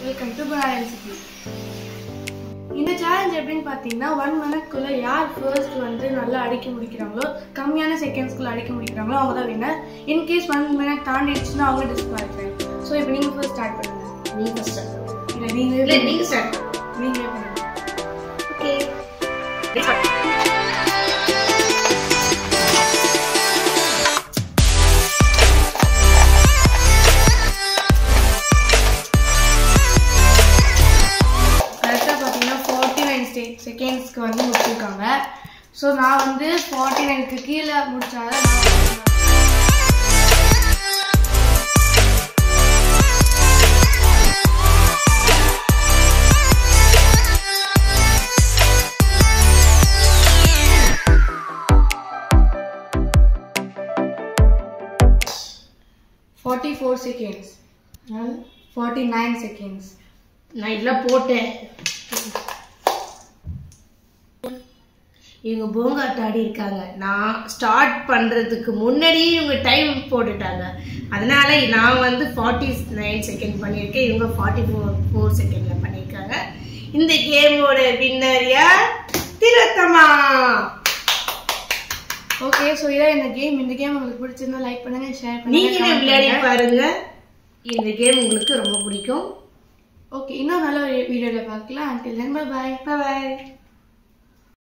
Welcome to பனாரசிட்டி. இந்த challenge எப்படின்னு பார்த்தீங்கன்னா 1 மினிட்குள்ள யார் ஃபர்ஸ்ட் வந்து நல்லா அடிக்க முடிக்கிறாங்களோ, கம்மியான செகண்ட்ஸ்குள்ள அடிக்க முடிக்கிறாங்களோ அவங்க தான் வின்னர். இன்கேஸ் 1 மினிட் தாண்டிடுச்சுன்னா அவங்க டிஸ்குவாலிஃபை. ஸோ இப்போ நீங்கள் ஃபர்ஸ்ட் ஸ்டார்ட் பண்ணுங்க. நீங்க ஃபர்ஸ்ட் ஸ்டார்ட் பண்ணுங்க. இல்லை நீங்க ஸ்டார்ட் பண்ணுங்க. நீங்களே பண்ணுங்க. ஓகே. செகண்ட்ஸ்க்கு வந்து முடிச்சிருக்காங்க. ஸோ நான் வந்து 49க்கு கீழே முடிச்சாதான் seconds 49 seconds. நான் இதெல்லாம் போட்டேன். இவங்க போங்காட்ட ஆடி இருக்காங்க. நான் ஸ்டார்ட் பண்றதுக்கு முன்னாடியே இவங்க டைம் போட்டுட்டாங்க. அதனால நான் வந்து 49 செகண்ட் பண்ணியிருக்கேன். இவங்க 44 செகண்ட்ல பண்ணியிருக்காங்க. இந்த கேமோட வின்னர் யார்? திலோத்தமா. ஓகே, ஸோ இதான் இந்த கேம். இந்த கேம் உங்களுக்கு பிடிச்சிருந்தா லைக் பண்ணுங்க, ஷேர் பண்ணுங்க. நீங்களே விளையாடி பாருங்க. இந்த கேம் உங்களுக்கு ரொம்ப பிடிக்கும். ஓகே, இன்னும் நல்ல ஒரு வீடியோல பார்க்கலாம். until then bye bye.